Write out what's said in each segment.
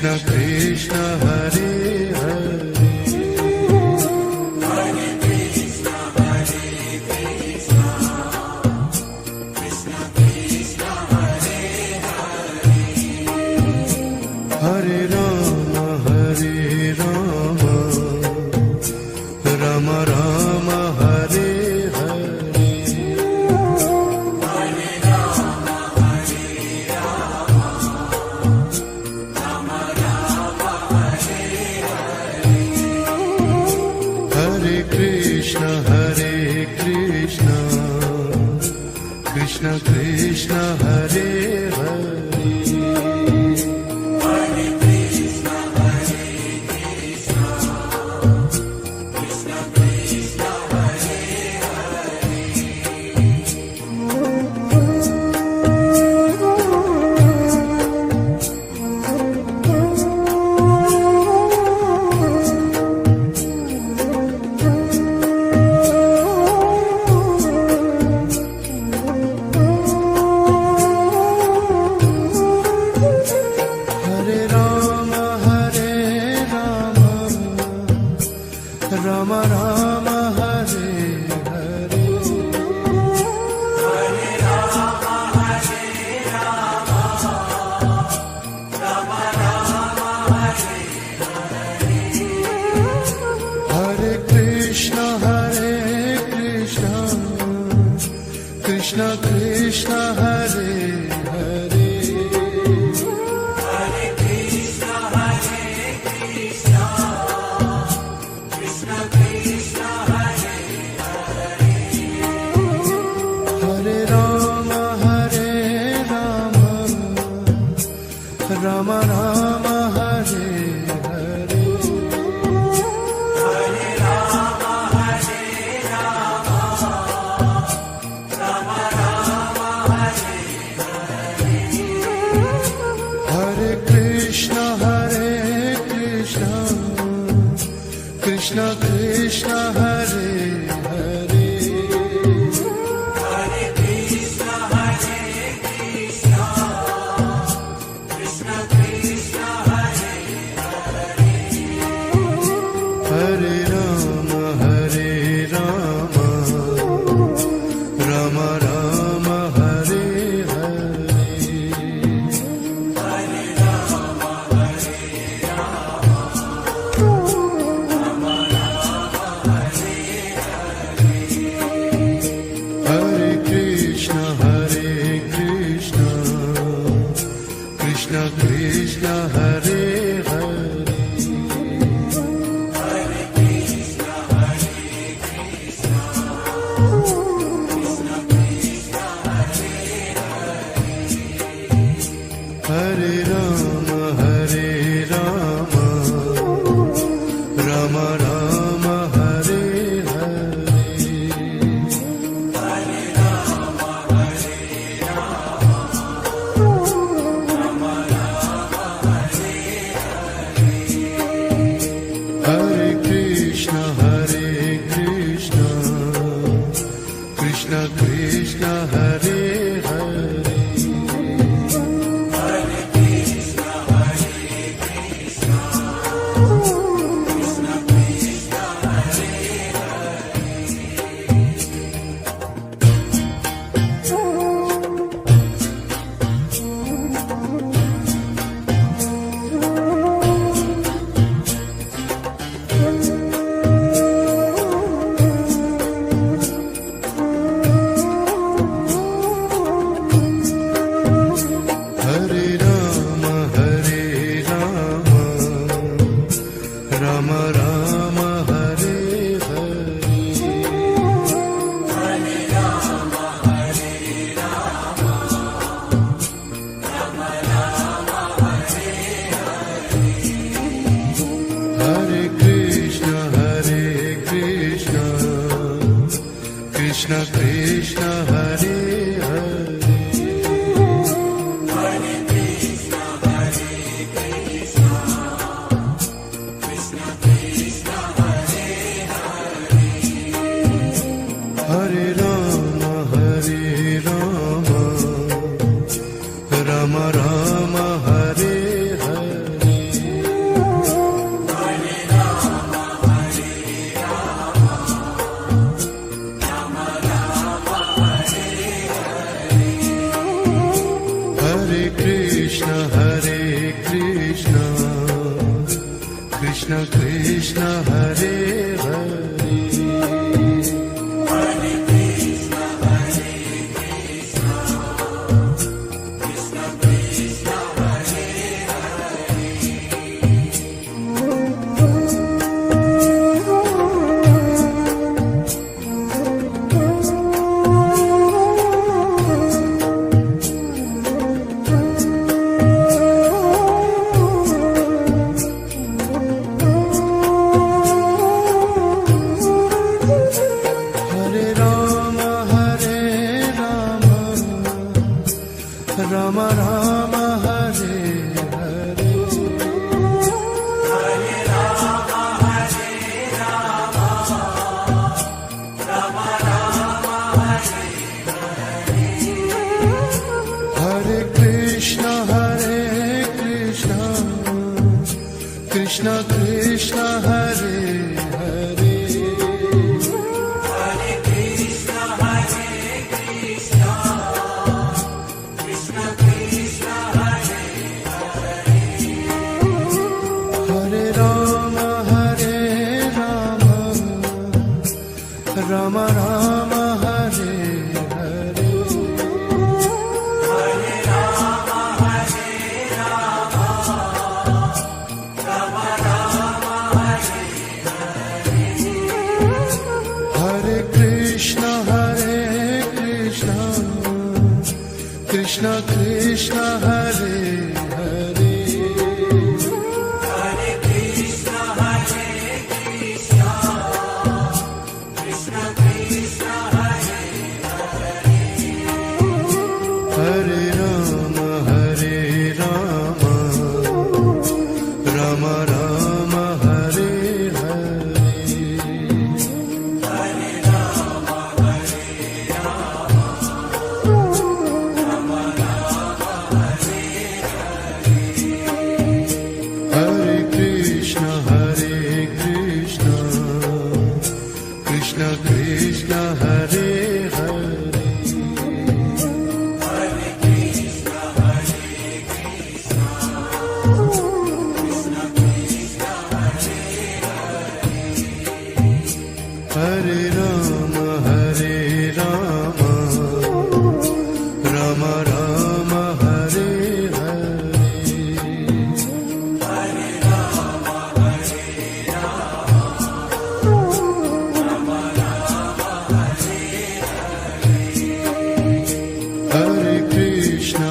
Krishna Krishna Hare Hare Hare Ram Ram Ram Hare Hare Hare Krishna Krishna Krishna Hare Hare Ram Ram Hare Hare Hare Krishna Krishna Krishna Hare Hare Ram Ram Hare Hare Hare Krishna Krishna Krishna Hare Hare Hare Ram Ram Ram Hare Hare Hare Krishna Krishna Krishna Hare Hare Hare Ram Ram Ram Hare Hare Hare Krishna Krishna Krishna Hare Hare Ram Ram Hare Hare Hare Krishna Krishna Krishna Hare Hare Hare Ram Ram Ram Hare Hare Krishna Krishna Hare Hare Rama Rama Hare Hare Hare Rama Hare Rama Rama Rama Hare Hare Hare Krishna Krishna Krishna Hare Hare Hare Krishna Hare Krishna Krishna Krishna Hare Hare Hare Rama Rama Rama Hare Hare Hare Rama Hare Rama Rama Rama Hare Hare Krishna Krishna Krishna Hare Hare Hare Krishna Hare Krishna Krishna Krishna Hare Hare Rama Rama Rama Hare Hare Hare Rama Hare Rama Rama Rama Hare Hare Krishna Krishna Krishna Hare Hare Hare Krishna Hare Krishna Krishna Krishna Hare Hare Rama Rama Rama Hare Hare Hare Rama Hare Rama Rama Rama Hare Hare Krishna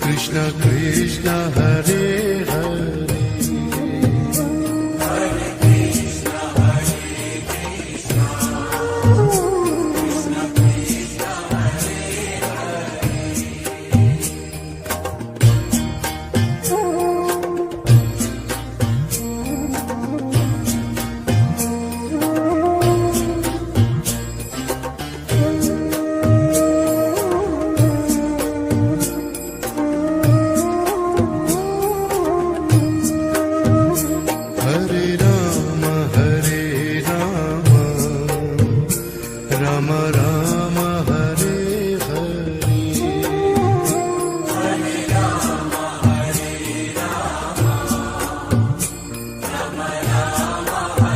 Krishna Krishna Hare Hare Hare Krishna Hare Krishna Krishna Krishna Hare Hare Rama Rama Rama Hare Hare Hare Rama Hare Rama Rama Rama Hare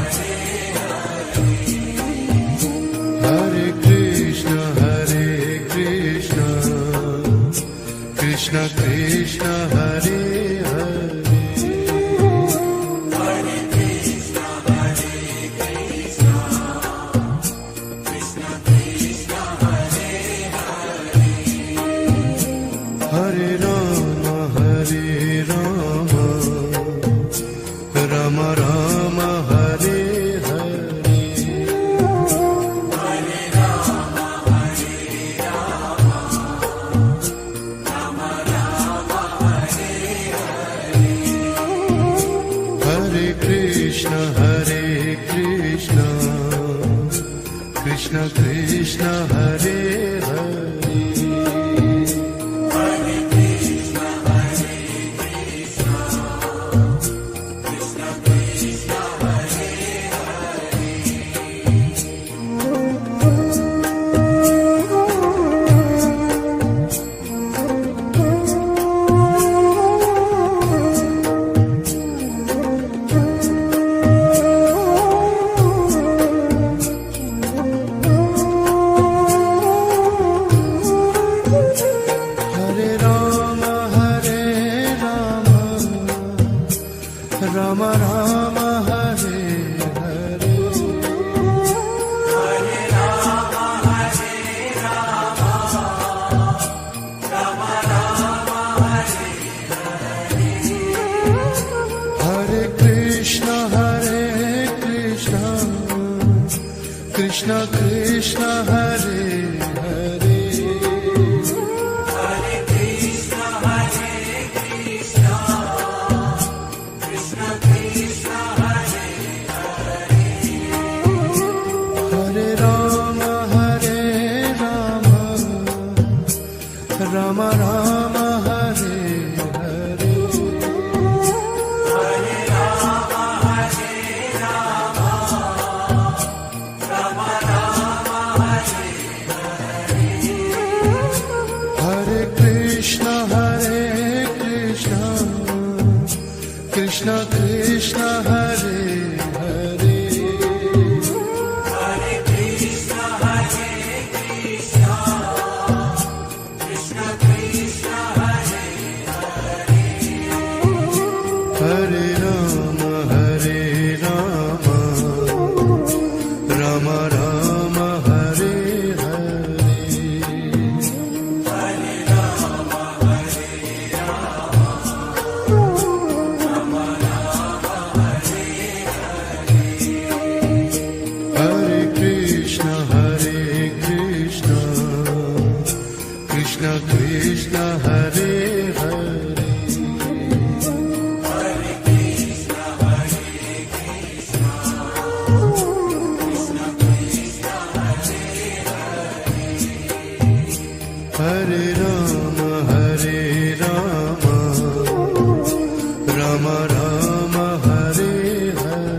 Hare Krishna Krishna Krishna Hare Hare Hare Krishna Hare Krishna Krishna Krishna Hare Hare Rama Rama Rama Hare Hare Hare Rama Hare Rama Rama Rama Hare Hare Krishna Krishna Krishna Hare Hare Hare Krishna Hare Krishna Krishna Krishna Hare Krishna Krishna Hare Hare Hare Krishna, Hare Krishna, Krishna Krishna, Hare Hare, Hare Ram Ram Ram Hare Hare Hare Rama, Hare Rama, Rama Rama, Hare Hare Krishna Krishna Krishna Hare Hare Hare Krishna, Hare Krishna, Krishna Krishna, Hare Hare Ram Ram Ram Hare Hare Hare Rama, Hare Rama, Rama Rama, Hare Hare Krishna Krishna Krishna Hare Hare Hare Krishna, Hare Krishna, Krishna Krishna, Hare Hare Ram Ram Ram Hare Hare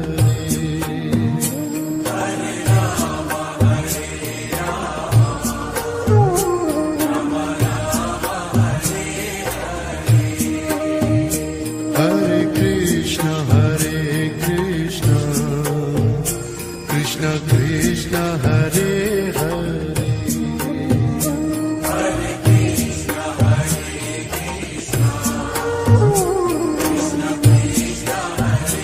Hare Rama, Hare Rama, Rama Rama, Hare Hare Krishna Krishna Krishna Hare Hare Hare Krishna, Hare Krishna, Krishna Krishna, Hare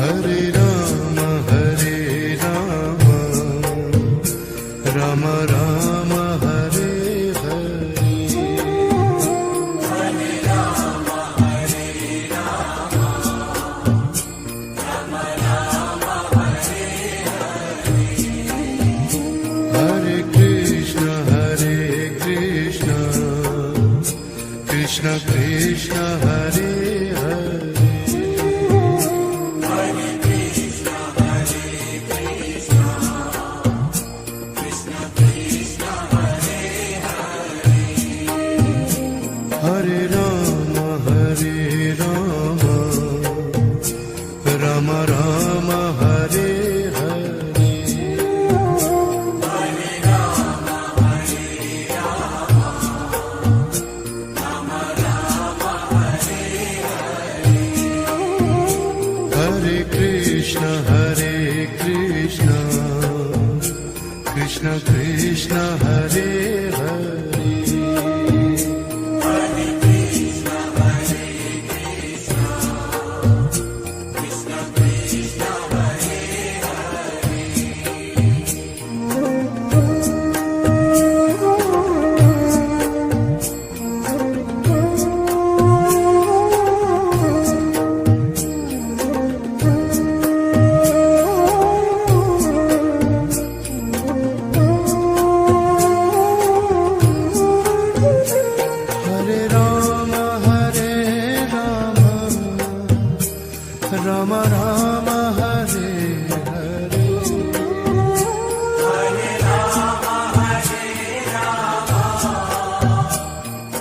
Hare Ram Ram Ram Hare Hare Hare Rama, Hare Rama, Rama Rama, Hare Hare Krishna Krishna Krishna Hare Hare Hare Krishna, Hare Krishna, Krishna Krishna, Hare Hare Ram Ram Ram Hare Hare Hare Rama, Hare Rama, Rama Rama, Hare Hare Krishna Krishna Krishna Hare Hare Hare Krishna, Hare Krishna, Krishna Krishna, Hare Hare Ram Ram Ram Hare Hare Hare Rama, Hare Rama,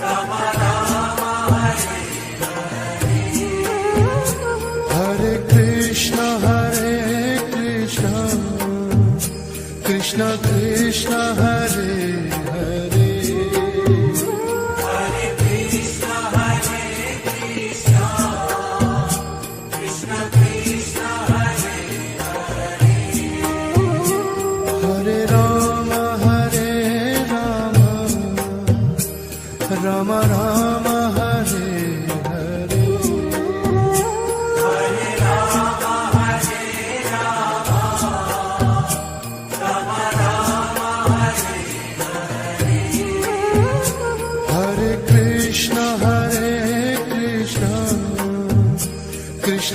Rama Rama, Hare Hare Krishna Krishna Krishna Hare Hare Hare Krishna, Hare Krishna, Krishna Krishna, Hare Hare Ram Ram Ram Hare Hare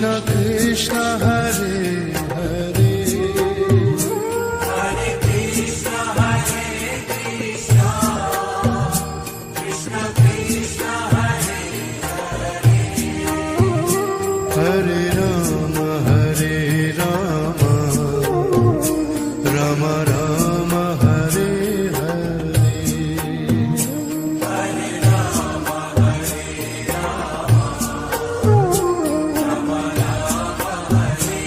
Krishna Krishna Hare Hare Hare Krishna, Hare Krishna, Krishna Krishna, Hare Hare Rama Hare Rama Rama Rama Hare Hare Hare Rama, Hare Rama, Rama Rama, Hare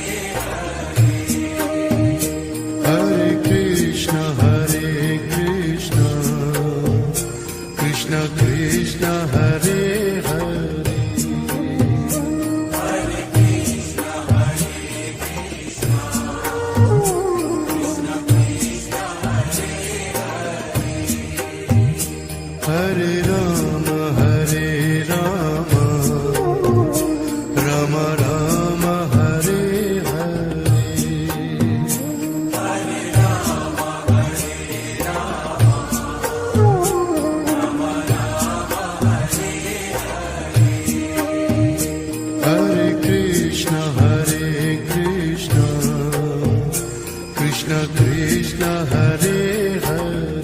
Hare Krishna Krishna Krishna Hare Hare Hare Krishna, Hare Krishna, Krishna Krishna, Hare Hare Rama Hare Rama Rama Rama Hare Hare Hare Rama, Hare Rama, Rama Rama, Hare Hare Krishna Krishna Krishna Hare Hare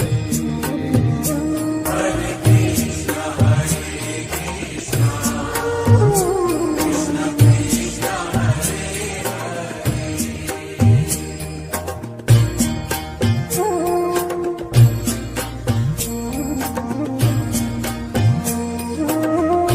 Hare Krishna, Hare Krishna, Krishna Krishna, Hare Hare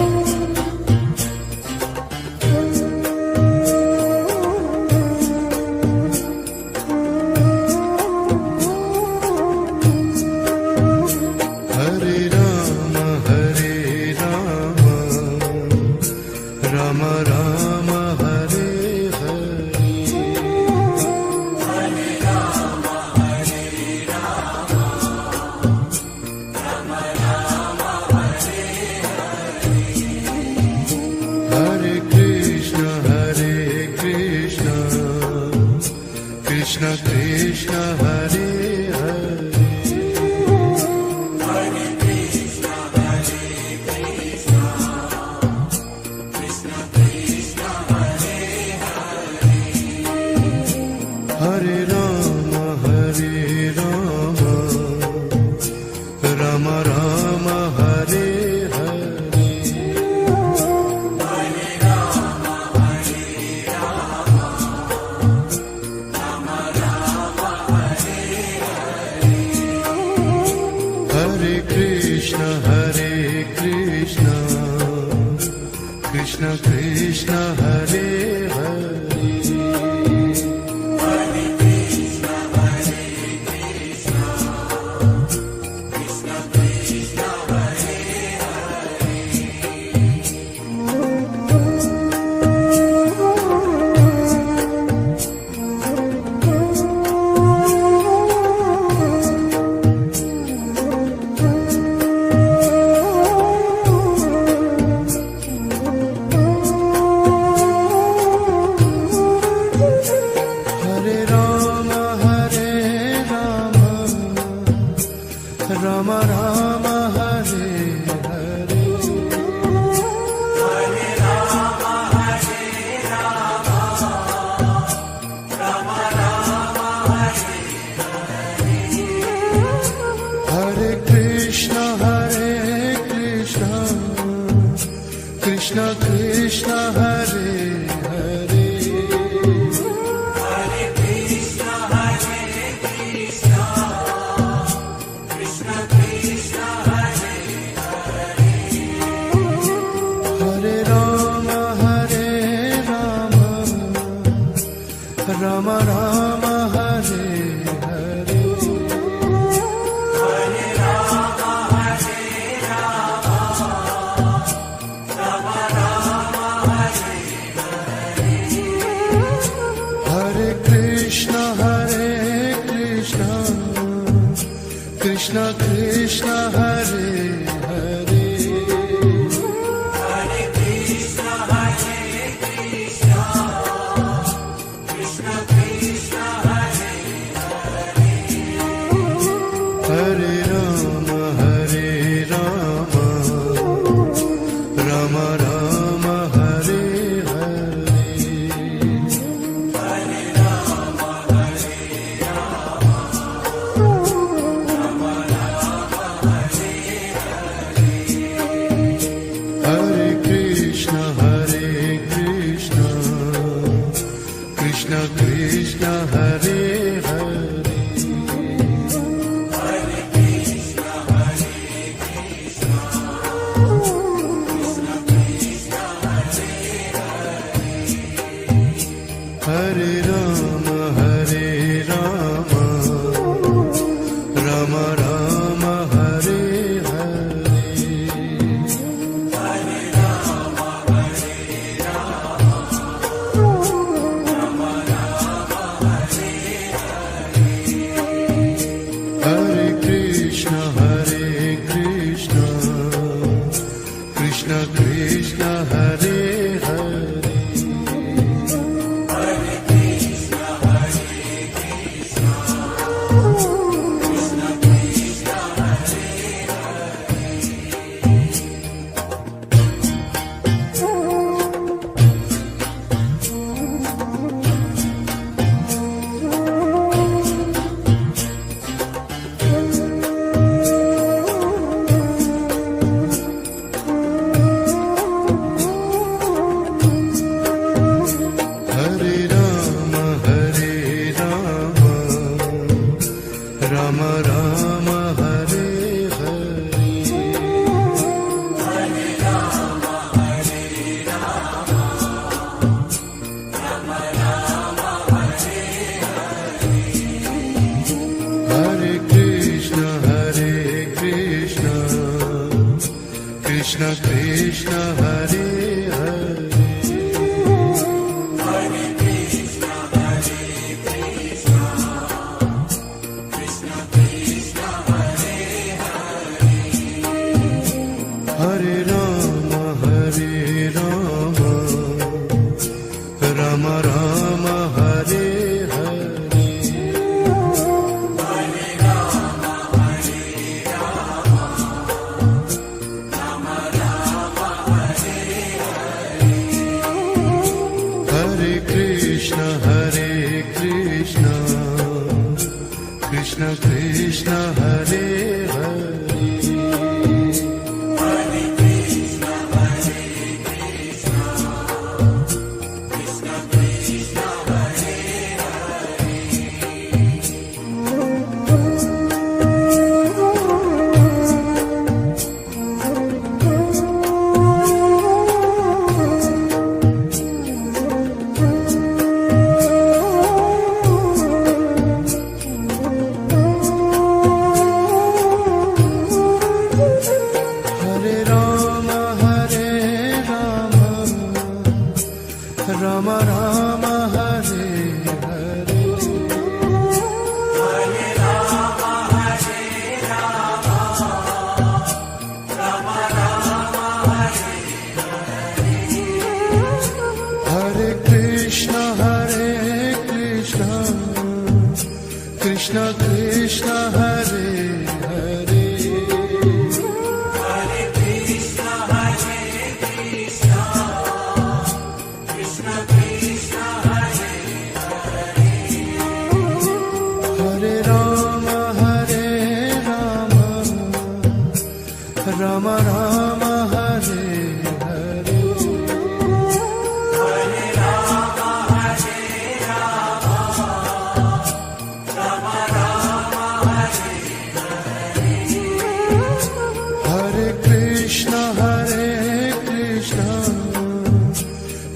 Rama Rama Rama Hare Hare Hare Rama, Hare Rama, Rama Rama, Hare Hare Krishna Krishna Krishna Hare Hare Hare Krishna, Hare Krishna, Krishna Krishna, Hare Hare Rama Rama Rama Hare Hare Hare Rama, Hare Rama, Rama Rama, Hare Hare Krishna Krishna Krishna Hare Hare Hare Krishna, Hare Krishna, Krishna Krishna, Hare Hare Rama Rama Rama Hare Hare Hare Rama, Hare Rama, Rama Rama, Hare Hare Krishna Krishna Krishna Hare Hare Hare Krishna, Hare Krishna, Krishna Krishna, Hare Hare Rama Rama Rama Hare Hare Hare Rama, Hare Rama, Rama Rama, Hare Krishna Krishna Hare Hare Rama Rama Hare Hare Hare Rama Hare Rama Rama Rama Hare Hare Hare Krishna Krishna Krishna Hare Hare Hare Krishna Krishna Krishna Hare Hare Hare Rama Rama Rama Hare Hare Hare Rama Hare Rama Rama Rama Hare Hare Hare Krishna Krishna Krishna Hare Hare Hare Krishna Krishna Krishna Hare Hare Rama Rama Rama Hare Hare Hare Rama Hare Rama Rama Rama Hare Hare Krishna Krishna Krishna Hare Hare Hare Krishna Krishna Krishna Hare Hare Rama Rama Rama Hare Hare Hare Rama Hare Rama Rama Rama Hare Hare Krishna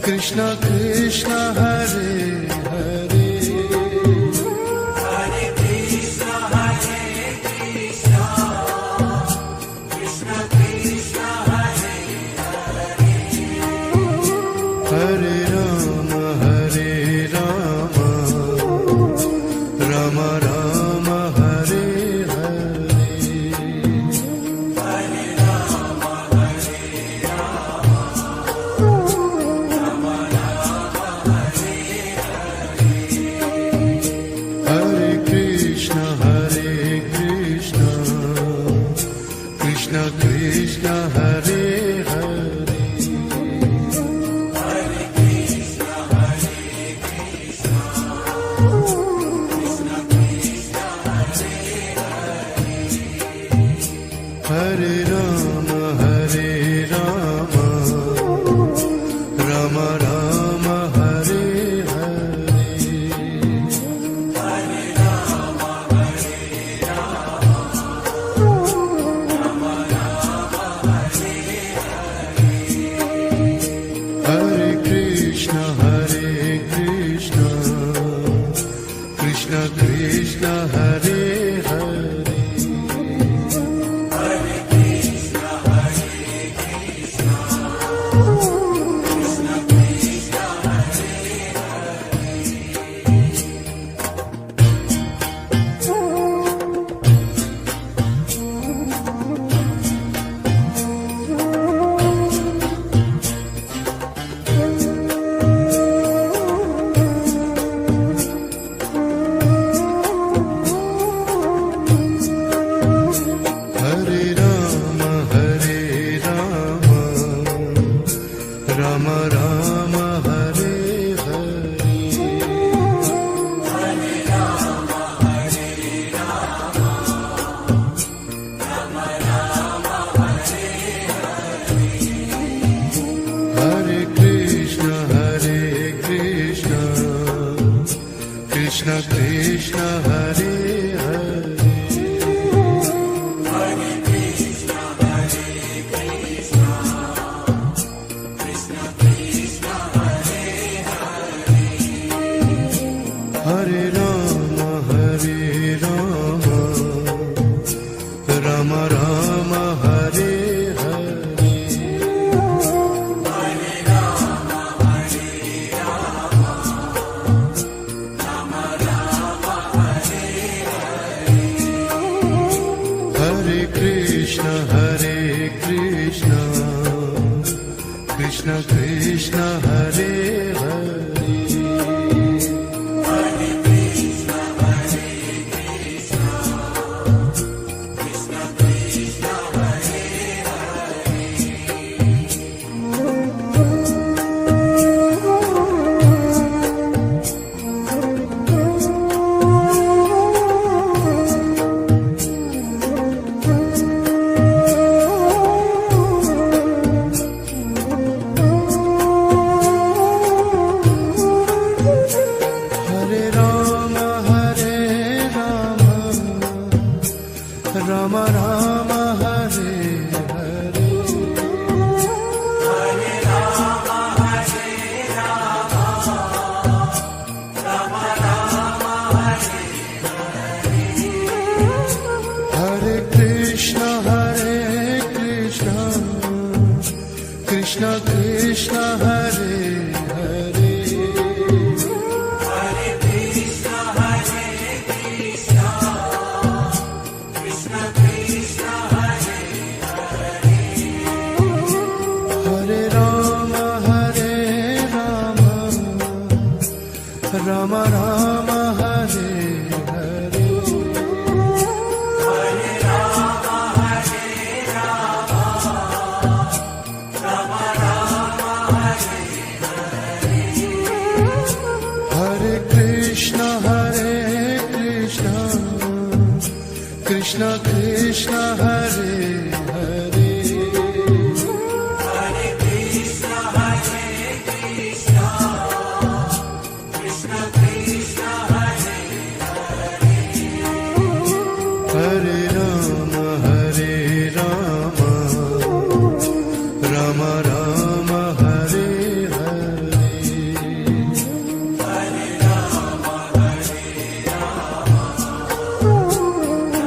Krishna Krishna Hare Hare Hare Krishna Krishna Krishna Krishna Hare Hare Rama Rama Rama Hare Hare Hare Rama Hare Rama Rama Rama Hare Krishna Krishna Hare Hare Hare Krishna, Hare Krishna, Krishna Krishna, Hare Hare. Hare Rama Hare Rama Rama Rama Hare Hare Hare Rama, Hare Rama, Rama Rama, Hare Hare. Hare Krishna Krishna Krishna Hare Hare Hare Krishna, Hare Krishna, Krishna Krishna, Hare Hare Rama Hare Rama Rama Rama Hare Hare Hare Rama, Hare Rama, Rama Rama, Hare Hare Krishna Krishna Krishna Hare Hare Hare Krishna, Hare Krishna, Krishna Krishna, Hare Hare Rama Hare Rama Rama Rama Hare Hare Hare Rama, Hare Rama, Rama Rama, Hare Hare Krishna Krishna Krishna Hare Hare Hare Krishna, Hare Krishna, Krishna Krishna, Hare Hare Rama Hare Rama Rama Rama Hare Hare Hare Rama, Hare Rama,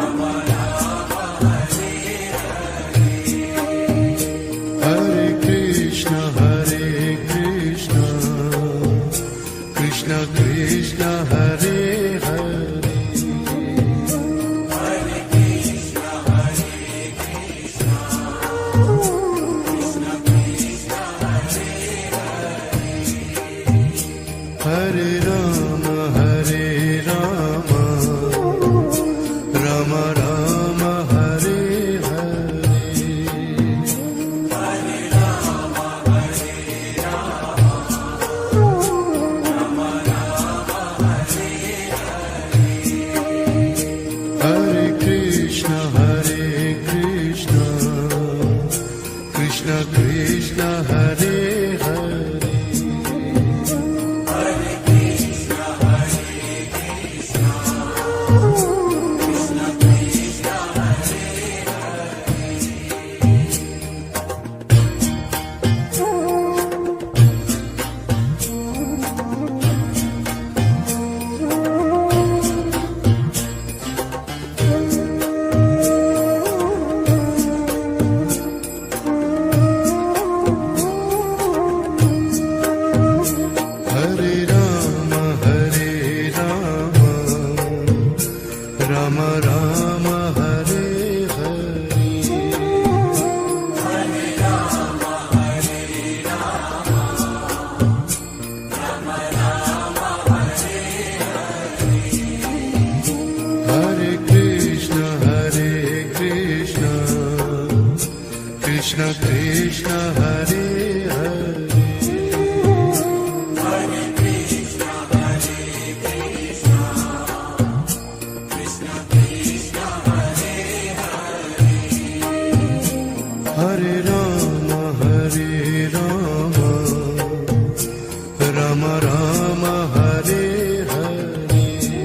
Rama Rama, Hare Hare Krishna Krishna Krishna Hare Hare Hare Krishna, Hare Krishna, Krishna Krishna, Hare Hare Rama Hare Rama Rama Rama Hare Hare Hare Rama, Hare Rama, Rama Rama, Hare Hare Krishna Krishna Krishna Hare Hare Hare Krishna, Hare Krishna, Krishna Krishna, Hare Hare Rama Hare Rama Rama Rama Hare Hare Hare Rama, Hare Rama, Rama Rama, Hare Hare Krishna Krishna Krishna Hare Hare Hare Krishna, Hare Krishna, Krishna Krishna, Hare Hare Rama Hare Rama Rama Rama Hare Hare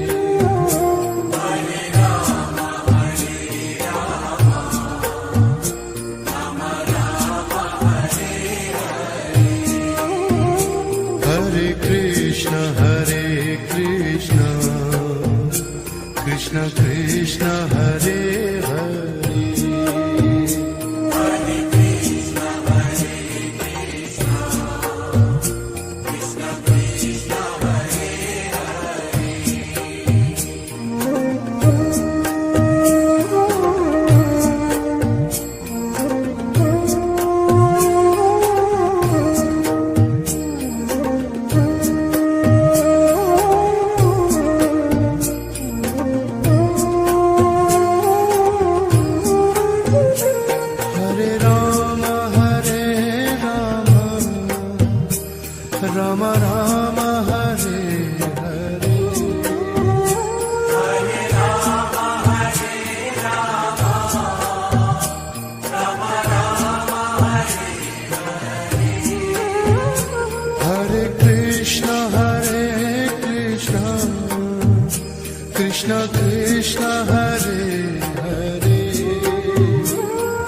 Krishna Krishna Hare Hare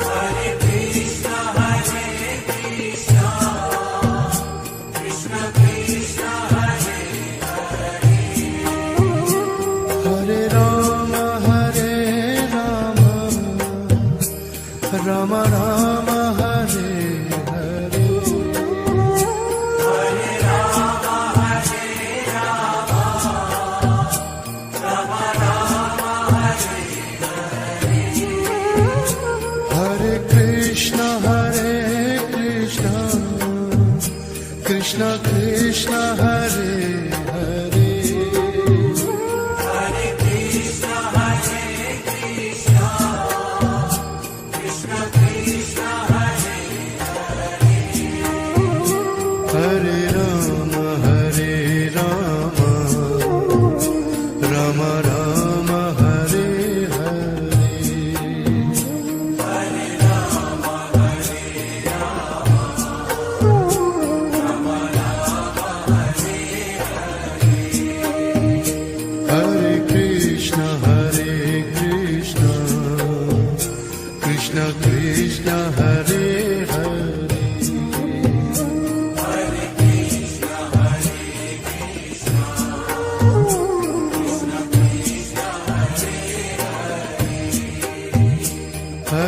Hare Krishna Hare Krishna Krishna Krishna Hare Hare Rama Hare Rama Rama Rama Hare Hare Hare Rama Hare Rama Rama Rama Hare Hare Krishna Hare Krishna Krishna Krishna Hare Hare Hare Krishna Hare Krishna Krishna Krishna Hare Hare Rama Hare Rama Rama Rama Hare Hare Hare Rama Hare Rama Rama Rama Hare Hare Krishna Hare Krishna Krishna Krishna Hare Hare Hare Krishna Hare Krishna Krishna Krishna Hare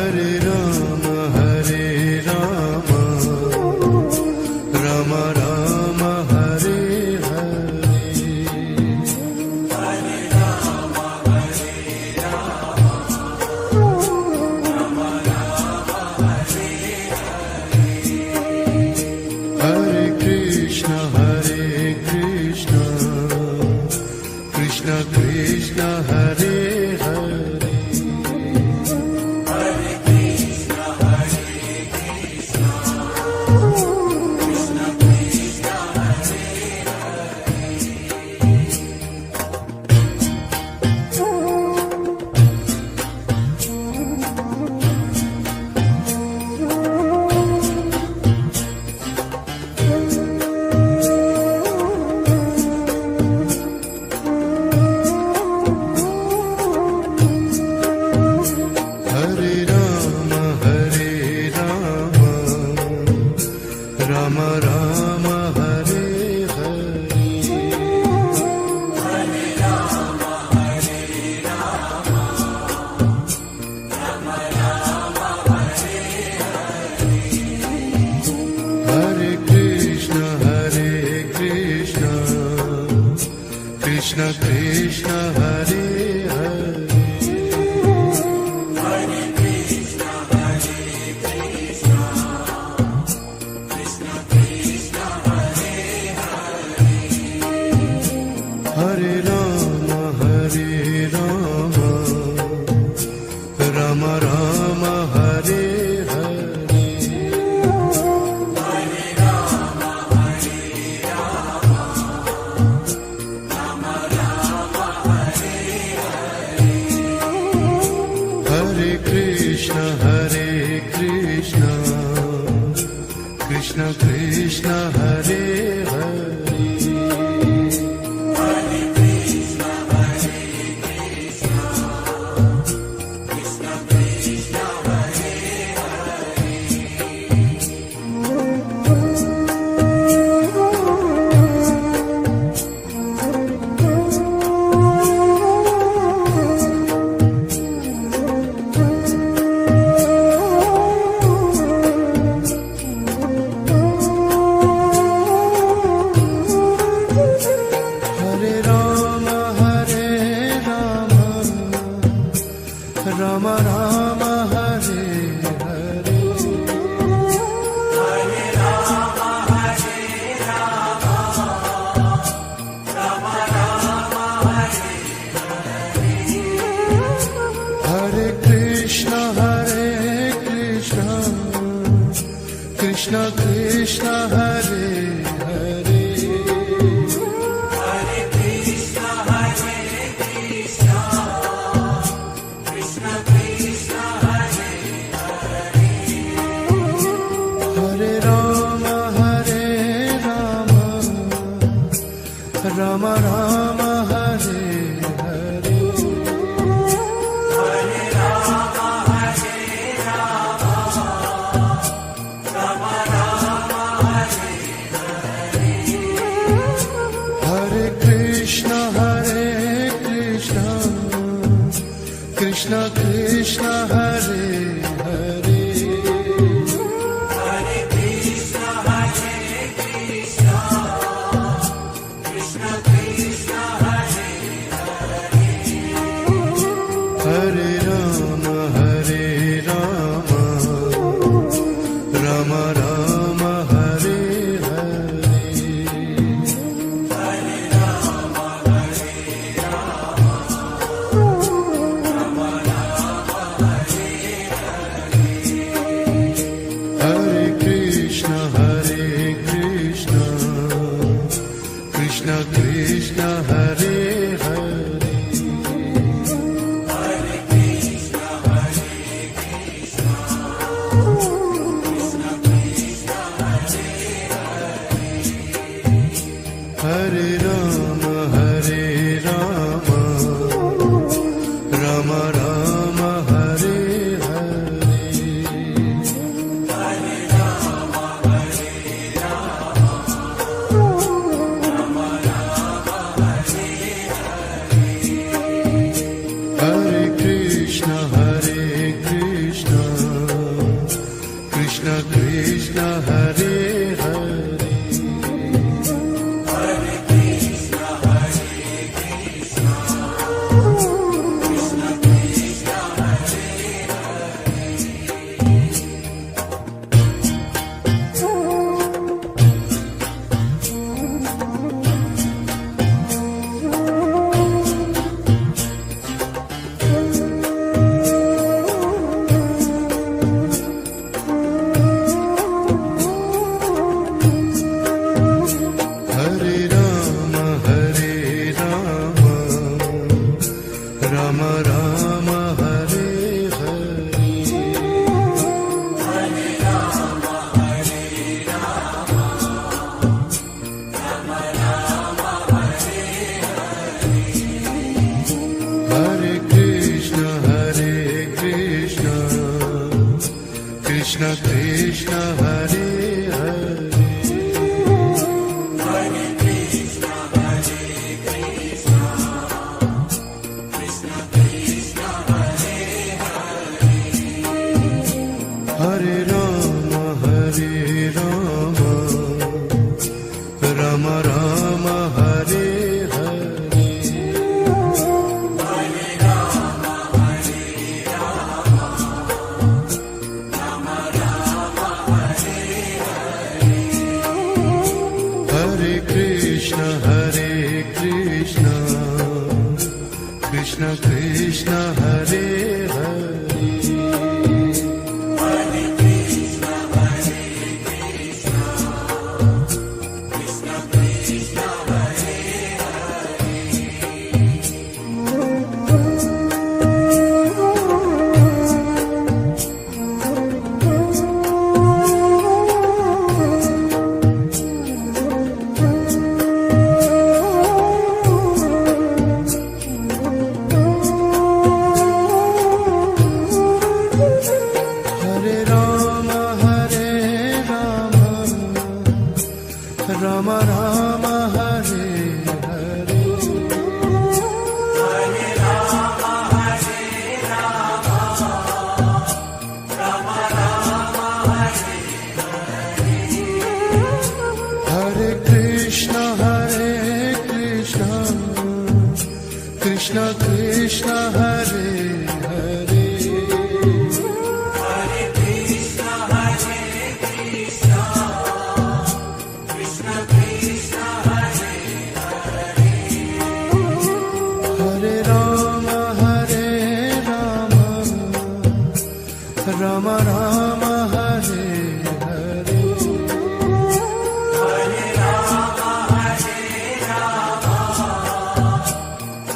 Hare Rama Hare Rama Rama Rama Hare Hare Hare Rama Hare Rama Rama Rama Hare Hare Krishna Hare Krishna Krishna Krishna Hare Hare Hare Krishna Hare Krishna Krishna Krishna Hare Hare Rama Hare Rama Rama Rama Hare Hare Hare Rama Hare Rama Rama Rama Hare Hare Krishna Hare Krishna Krishna Krishna Hare Hare Hare Krishna Hare Krishna Krishna Krishna Hare Hare Rama Hare Rama Rama Rama Hare Hare Hare Rama Hare Rama Rama Rama Hare Hare Krishna Hare Krishna Krishna Krishna Hare Hare Hare Krishna Hare Krishna Krishna Krishna Hare Hare Rama Hare Rama Rama Rama Hare Hare Hare Rama Hare Rama Rama Rama Hare Hare Krishna Hare Krishna Krishna Krishna Hare Hare Hare Krishna Hare Krishna Krishna Krishna Hare Hare Rama Hare Rama Rama Rama Hare Hare Krishna Hare Hare Hare Krishna, Hare Krishna, Krishna Krishna, Hare Hare. Hare Ram Ram Ram Hare Hare Hare Rama, Hare Rama, Rama Rama, Hare Hare Krishna Krishna Krishna Hare Hare Hare Krishna, Hare Krishna, Krishna Krishna, Hare Hare Ram Ram Ram Hare Hare Hare Rama, Hare Rama, Rama Rama, Hare Hare Krishna Krishna Krishna Hare Hare Hare Krishna, Hare Krishna, Krishna Krishna, Hare Hare Ram Ram Ram Hare Hare Hare Rama, Hare Rama, Rama Rama, Hare Hare Krishna Krishna Krishna Hare Hare Hare Krishna, Hare Krishna, Krishna Krishna, Hare Hare Ram Ram Ram Hare Hare Hare Rama, Hare Rama, Rama Rama, Hare Hare Krishna Krishna Krishna Hare Hare Hare Krishna, Hare Krishna, Krishna Krishna, Hare Hare Ram Ram Ram Hare Hare Hare Rama, Hare Rama, Rama Rama, Hare Hare Krishna Krishna Krishna Hare Hare Hare Krishna, Hare Krishna, Krishna Krishna, Hare Hare Ram Ram Ram Hare Hare Hare Rama, Hare Rama,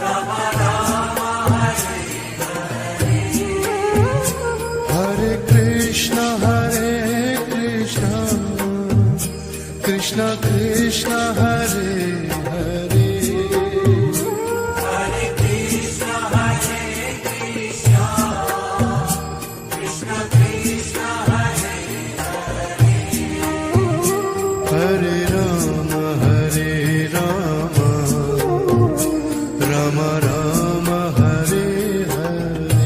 Rama Rama, Hare Hare Krishna Krishna Krishna Hare Hare Hare Krishna, Hare Krishna, Krishna Krishna, Hare Hare Ram Ram Ram Hare Hare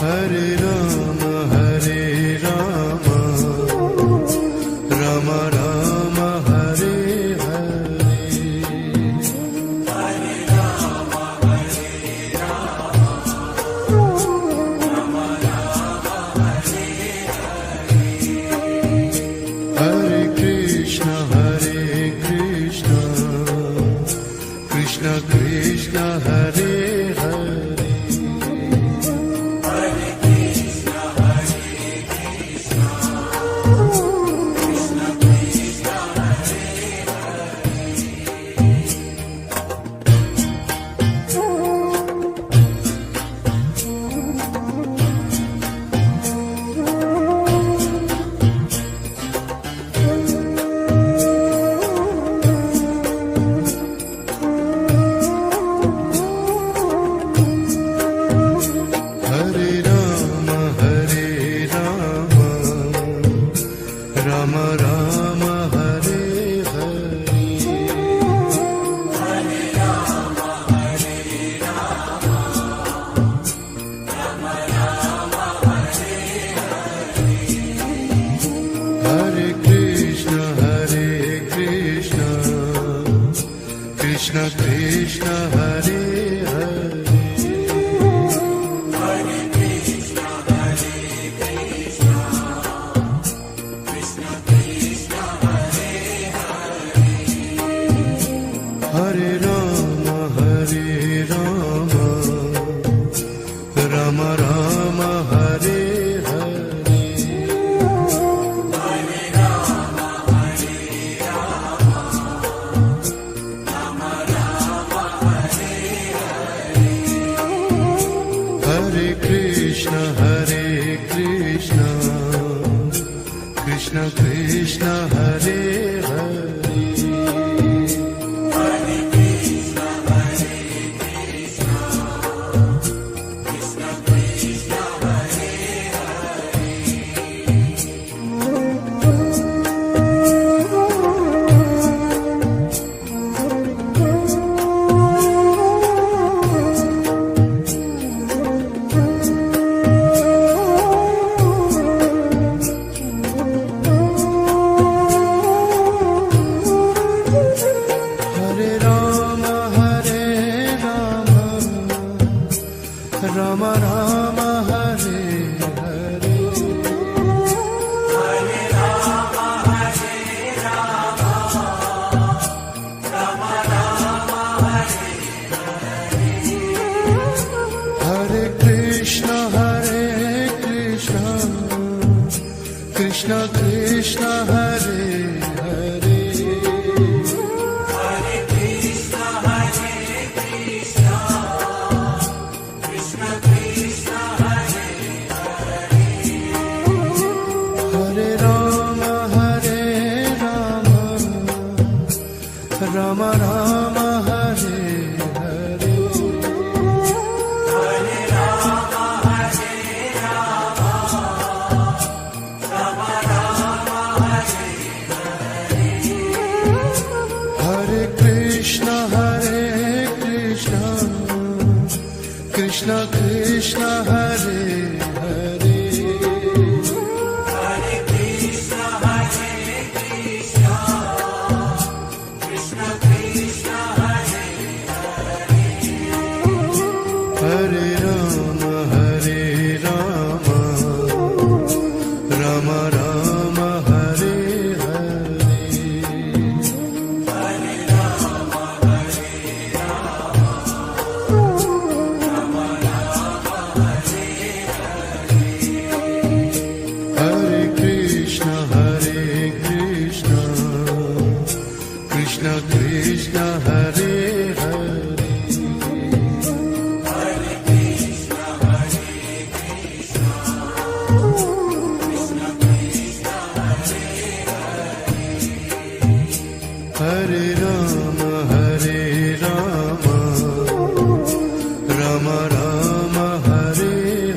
Hare Rama, Hare Rama, Rama Rama, Hare Hare. Hare Krishna, Hare Krishna, Krishna Krishna, Hare Hare. Krishna Krishna Hare Hare Hare Krishna, Hare Krishna, Krishna Krishna, Hare Rama Rama Hare Hare Hare Rama, Hare Rama, Rama Rama, Hare Hare Krishna Krishna Krishna Hare Hare Hare Krishna, Hare Krishna, Krishna Krishna, Hare Hare Rama Rama Rama Hare Hare Hare Rama, Hare Rama, Rama Rama, Hare Hare Krishna Krishna Krishna Hare Hare Hare Krishna, Hare Krishna, Krishna Krishna, Hare Hare Rama Rama Rama Hare Hare Hare Rama, Hare Rama, Rama Rama, Hare Hare Krishna Krishna Krishna Hare Hare Hare Krishna, Hare Krishna, Krishna Krishna, Hare Hare Rama Rama Rama Hare Hare Hare Rama, Hare Rama, Rama Rama, Hare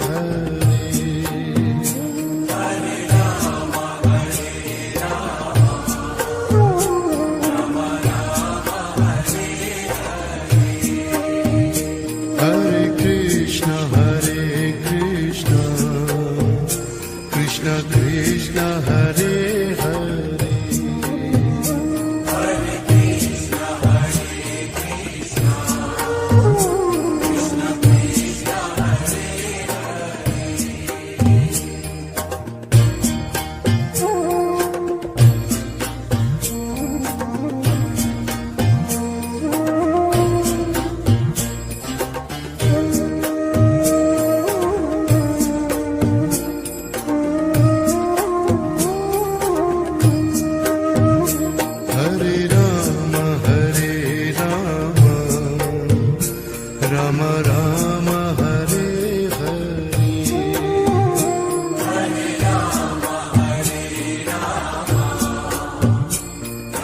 Hare Krishna Krishna Krishna Hare Hare Hare Krishna, Hare Krishna, Krishna Krishna, Hare Hare Rama Rama Rama Hare Hare Hare Rama, Hare Rama,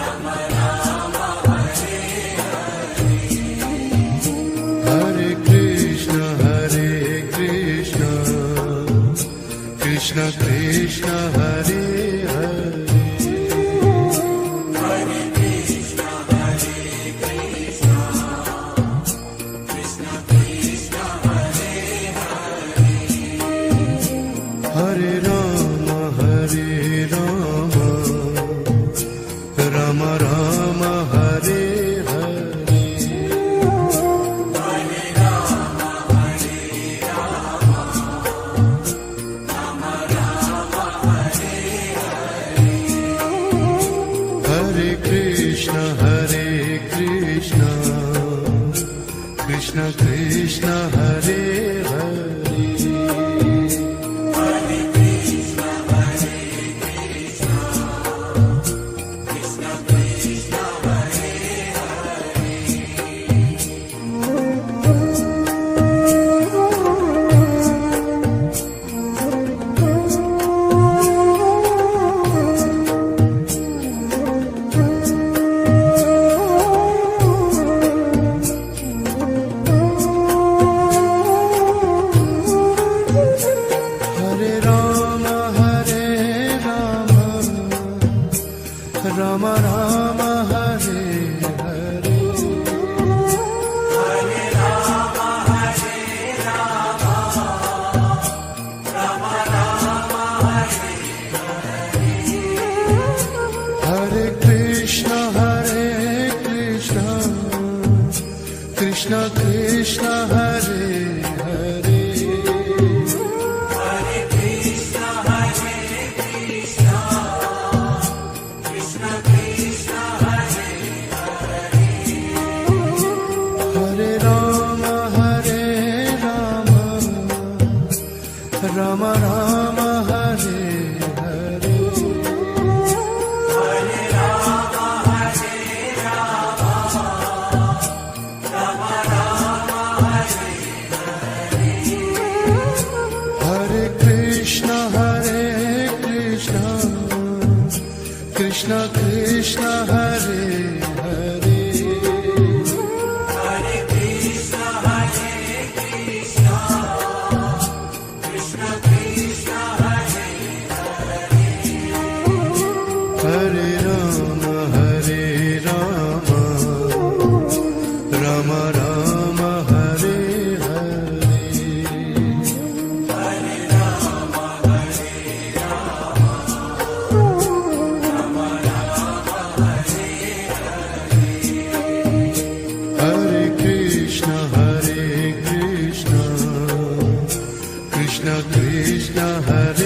Rama Rama, Hare Hare Krishna Krishna Krishna Hare Hare Hare Krishna, Hare Krishna, Krishna Krishna, Hare Krishna Hare Hare Hare Krishna, Krishna Krishna, Hare Rama Rama Rama Hare Hare Hare Rama, Rama Rama, Hare Krishna Krishna Krishna Hare